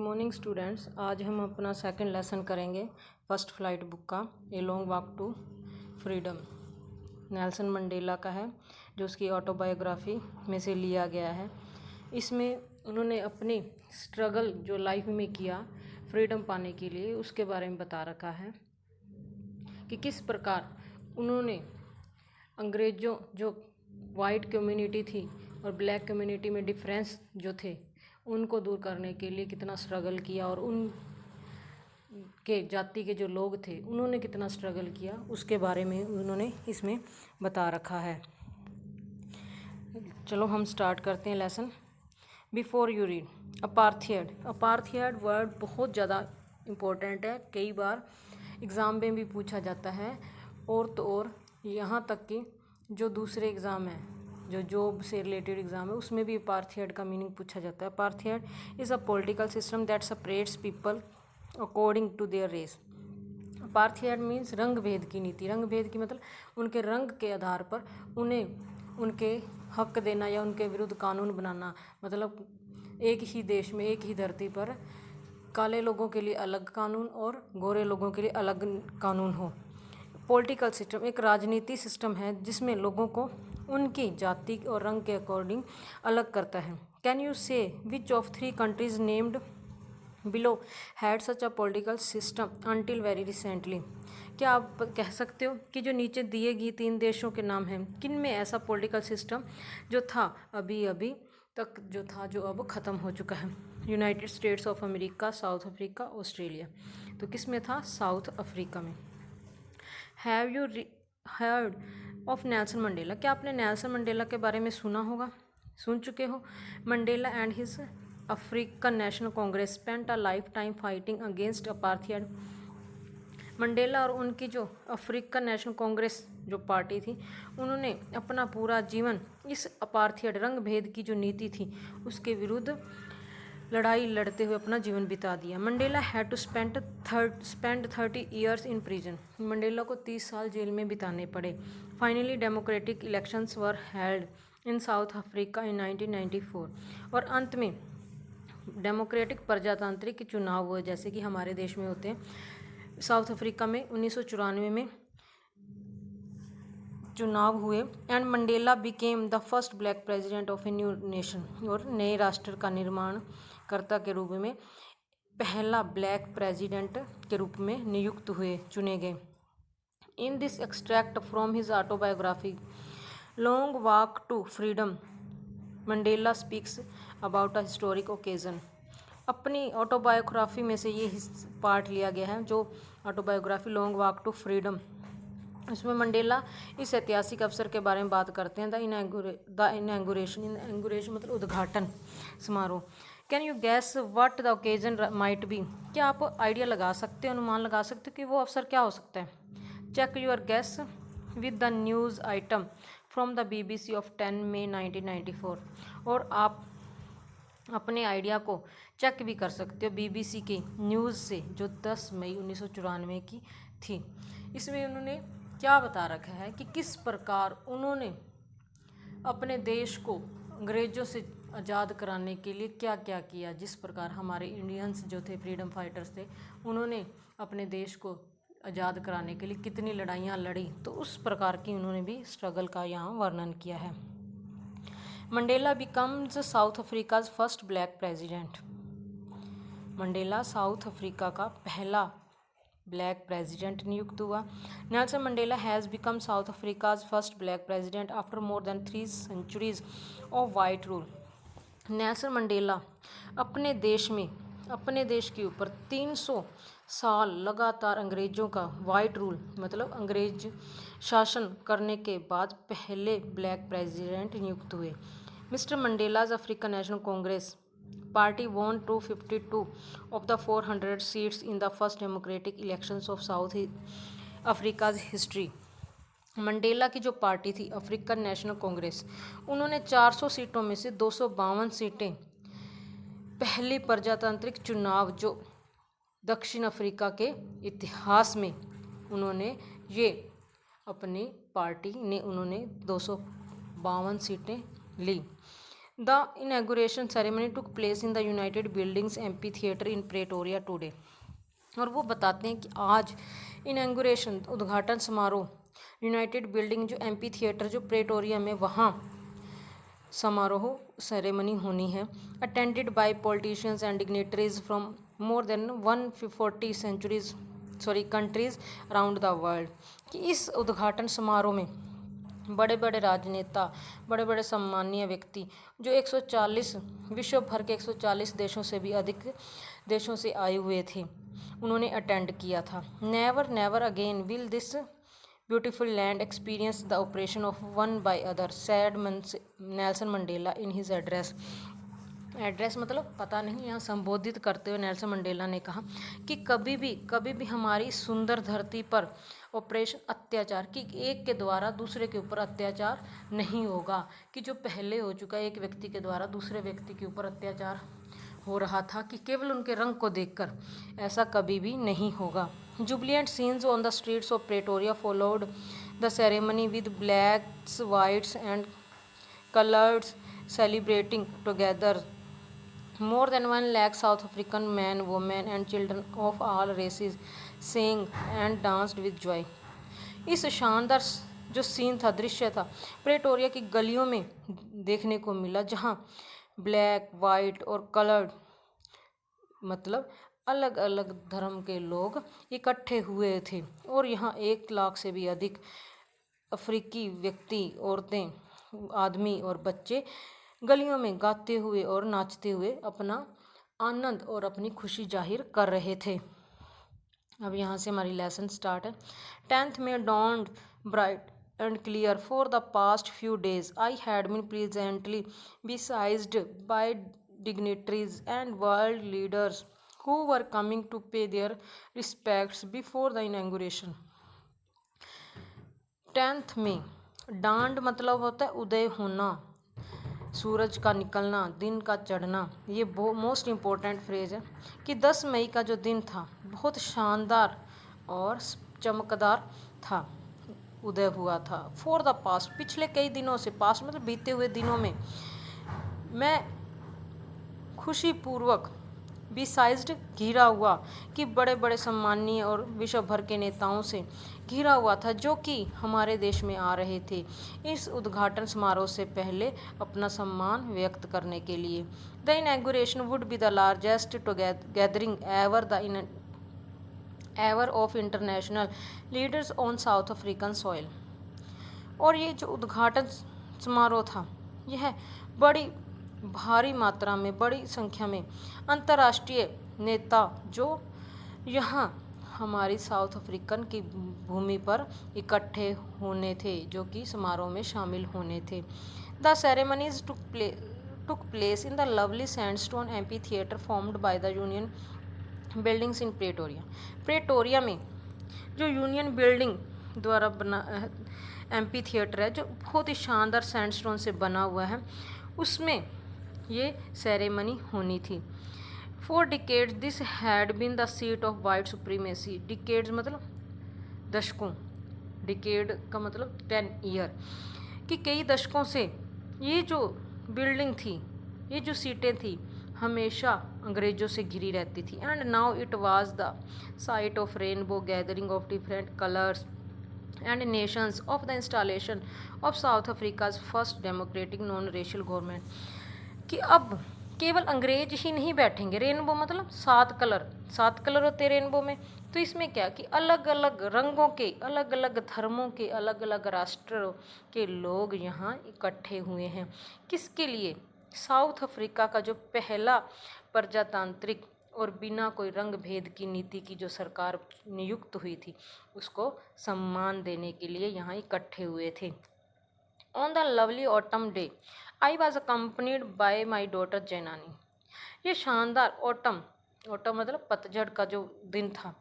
Morning students. आज हम अपना सेकंड लेसन करेंगे फर्स्ट फ्लाइट बुक का, a long walk to freedom. Nelson Mandela का है, जो उसकी ऑटोबायोग्राफी में से लिया गया है। इसमें उन्होंने अपनी स्ट्रगल जो लाइफ में किया फ्रीडम पाने के लिए, उसके बारे में बता रखा है कि किस प्रकार उन्होंने अंग्रेज़ों जो वाइट कम्युनिटी थी और ब्लैक कम्युनिटी में डिफरेंस जो थे उनको दूर करने के लिए कितना स्ट्रगल किया, और उन के जाति के जो लोग थे उन्होंने कितना स्ट्रगल किया, उसके बारे में उन्होंने इसमें बता रखा है। चलो हम स्टार्ट करते हैं lesson. Before you read, apartheid word बहुत ज़्यादा इम्पोर्टेंट है, कई बार एग्ज़ाम में भी पूछा जाता है, और तो और यहाँ तक कि जो दूसरे एग्ज़ाम है, जो जॉब से रिलेटेड एग्ज़ाम है, उसमें भी अपार्थाइड का मीनिंग पूछा जाता है। Apartheid is a political system that separates people according to their race. Apartheid means रंग भेद की नीति। रंग भेद की मतलब उनके रंग के आधार पर उन्हें उनके हक देना या उनके विरुद्ध कानून बनाना। मतलब एक ही देश में, एक ही धरती पर काले लोगों के लिए अलग कानून और गोरे लोगों के लिए अलग कानून हो। पॉलिटिकल सिस्टम एक राजनीति सिस्टम है जिसमें लोगों को उनकी जाति और रंग के अकॉर्डिंग अलग करता है। कैन यू से which of 3 countries named below had such a political system until very recently? क्या आप कह सकते हो कि जो नीचे दिए गए 3 देशों के नाम हैं, किन में ऐसा पॉलिटिकल सिस्टम जो था अभी अभी तक जो था, जो अब ख़त्म हो चुका है? United states of America, south Africa, Australia. तो किस में था? साउथ अफ्रीका में। Have you heard of Nelson Mandela? क्या आपने नेल्सन मंडेला के बारे में सुना होगा, सुन चुके हो? Mandela and his African national Congress spent a life time fighting against apartheid. Mandela और उनकी जो अफ्रीकन नेशनल कांग्रेस जो पार्टी थी, उन्होंने अपना पूरा जीवन इस अपार्थाइड रंग भेद की जो नीति थी उसके विरुद्ध लड़ाई लड़ते हुए अपना जीवन बिता दिया। Mandela had to spend 30 years in prison. Mandela को 30 साल जेल में बिताने पड़े। Finally democratic elections were held in South Africa in 1994। और अंत में डेमोक्रेटिक प्रजातांत्रिक चुनाव हुए, जैसे कि हमारे देश में होते हैं। साउथ अफ्रीका में 1994 में चुनाव हुए। And Mandela became the first black president of a new nation. और नए राष्ट्र का निर्माणकर्ता के रूप में पहला ब्लैक प्रेसिडेंट के रूप में नियुक्त हुए, चुने गए। In this extract from his autobiography long walk to freedom, Mandela speaks about a historic occasion. अपनी ऑटोबायोग्राफी में से ये पार्ट लिया गया है, जो autobiography long walk to freedom. इसमें मंडेला इस ऐतिहासिक अवसर के बारे में बात करते हैं, द इनॉग्रेशन मतलब उद्घाटन समारोह। Can you gas what the occasion might be? क्या आप आइडिया लगा सकते हो, अनुमान लगा सकते हो कि वो अवसर क्या हो सकता है? Check your guess with the news item from the BBC of 10 May 1994। और आप अपने आइडिया को चेक भी कर सकते हो BBC के न्यूज़ से, जो 10 मई 1994 की थी। इसमें उन्होंने क्या बता रखा है कि किस प्रकार उन्होंने अपने देश को अंग्रेज़ों से आज़ाद कराने के लिए क्या क्या किया। जिस प्रकार हमारे इंडियंस जो थे, फ्रीडम फाइटर्स थे, उन्होंने अपने देश को आज़ाद कराने के लिए कितनी लड़ाइयाँ लड़ी, तो उस प्रकार की उन्होंने भी स्ट्रगल का यहाँ वर्णन किया है। Mandela becomes south Africa's first black president. Mandela south Africa का पहला ब्लैक प्रेसिडेंट नियुक्त हुआ। Nelson Mandela has become south Africa's first black president after more than 3 centuries of white rule. Nelson Mandela अपने देश के ऊपर 300 साल लगातार अंग्रेज़ों का वाइट रूल मतलब अंग्रेज शासन करने के बाद पहले ब्लैक प्रेसिडेंट नियुक्त हुए। Mister Mandela's African national Congress party won 252 of the 400 seats in the first democratic elections of South Africa's history। Mandela की जो पार्टी थी अफ्रीकन नेशनल कांग्रेस, उन्होंने 400 सीटों में से 252 सीटें पहली प्रजातांत्रिक चुनाव जो दक्षिण अफ्रीका के इतिहास में उन्होंने ये अपनी पार्टी ने उन्होंने 252 सीटें ली। The inauguration ceremony took place in the United Buildings amphitheatre in Pretoria today. और वो बताते हैं कि आज इनॉग्रेशन उद्घाटन समारोह यूनाइटेड बिल्डिंग जो एम्पी थिएटर जो प्रेटोरिया में वहाँ समारोह सेरेमनी होनी है, attended by politicians and dignitaries from more than 140 countries around the world. कि इस उद्घाटन समारोह में बड़े बड़े राजनेता, बड़े बड़े सम्मानीय व्यक्ति जो 140 विश्व भर के 140 देशों से भी अधिक देशों से आए हुए थे, उन्होंने अटेंड किया था। Never never again will this beautiful land experience the operation of one by other sad Nelson Mandela in his address. Address मतलब पता नहीं, यहाँ संबोधित करते हुए नेल्सन मंडेला ने कहा कि कभी भी हमारी सुंदर धरती पर ऑपरेशन अत्याचार कि एक के द्वारा दूसरे के ऊपर अत्याचार नहीं होगा, कि जो पहले हो चुका है एक व्यक्ति के द्वारा दूसरे व्यक्ति के ऊपर अत्याचार हो रहा था कि केवल उनके रंग को देखकर, ऐसा कभी भी नहीं होगा। Jubilant scenes on the streets of Pretoria followed the ceremony with blacks whites and colours celebrating together. More than 1 lakh South African men, women and children of all races sang and danced with joy। इस शानदार जो scene था, दृश्य था, Pretoria की गलियों में देखने को मिला, जहाँ ब्लैक, वाइट और कलर्ड मतलब अलग अलग धर्म के लोग इकट्ठे हुए थे। और यहाँ 1 लाख से भी अधिक अफ्रीकी व्यक्ति, औरतें, आदमी और बच्चे गलियों में गाते हुए और नाचते हुए अपना आनंद और अपनी खुशी जाहिर कर रहे थे। अब यहाँ से हमारी लेसन स्टार्ट है। 10th में dawned bright and clear for the past few days I had been pleasantly besieged by dignitaries and world leaders who were coming to pay their respects before the inauguration। 10th में dawned मतलब होता है उदय होना, सूरज का निकलना, दिन का चढ़ना। ये मोस्ट इम्पोर्टेंट फ्रेज है कि 10 मई का जो दिन था बहुत शानदार और चमकदार था, उदय हुआ था। फॉर द पास्ट पिछले कई दिनों से, पास्ट मतलब बीते हुए दिनों में, मैं खुशीपूर्वक बिसाइज्ड घिरा हुआ कि बड़े बड़े सम्मानीय और विश्व भर के नेताओं से घिरा हुआ था जो कि हमारे देश में आ रहे थे इस उद्घाटन समारोह से पहले अपना सम्मान व्यक्त करने के लिए। The inauguration would be the largest gathering ever of international leaders on south African soil. और ये जो उद्घाटन समारोह था, यह बड़ी भारी मात्रा में, बड़ी संख्या में अंतर्राष्ट्रीय नेता जो यहाँ हमारी साउथ अफ्रीकन की भूमि पर इकट्ठे होने थे, जो कि समारोह में शामिल होने थे। The ceremonies took place in the lovely sandstone amphi theatre formed by the union buildings in Pretoria. Pretoria में जो यूनियन बिल्डिंग द्वारा बना एम्पी थिएटर है, जो बहुत ही शानदार सैंडस्टोन से बना हुआ है, उसमें ये सेरेमनी होनी थी। For decades this had been the seat of white supremacy. Decades मतलब दशकों, डिकेड का मतलब 10 ईयर, कि कई दशकों से ये जो बिल्डिंग थी, ये जो सीटें थी, हमेशा अंग्रेज़ों से घिरी रहती थी। And now it was the site of rainbow gathering of different colours and Nations of the installation of south Africa's first democratic non racial government. कि अब केवल अंग्रेज ही नहीं बैठेंगे, रेनबो मतलब 7 कलर होते हैं रेनबो में, तो इसमें क्या कि अलग अलग रंगों के, अलग अलग धर्मों के, अलग अलग राष्ट्रों के लोग यहाँ इकट्ठे हुए हैं। किसके लिए? साउथ अफ्रीका का जो पहला प्रजातांत्रिक और बिना कोई रंग भेद की नीति की जो सरकार नियुक्त हुई थी, उसको सम्मान देने के लिए यहाँ इकट्ठे हुए थे। On the lovely autumn day I was accompanied by my daughter Janani. ये शानदार ऑटम मतलब पतझड़ का जो दिन था,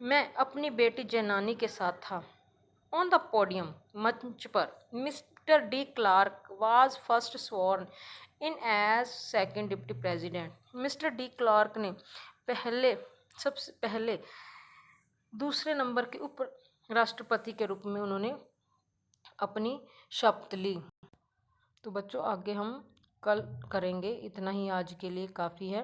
मैं अपनी बेटी जैनानी के साथ था। ऑन द पोडियम मंच पर Mr de Klerk was first sworn in as second deputy president. Mr de Klerk ने सबसे पहले दूसरे नंबर के उप राष्ट्रपति के रूप में उन्होंने अपनी शपथ ली। तो बच्चों आगे हम कल करेंगे। इतना ही आज के लिए काफ़ी है।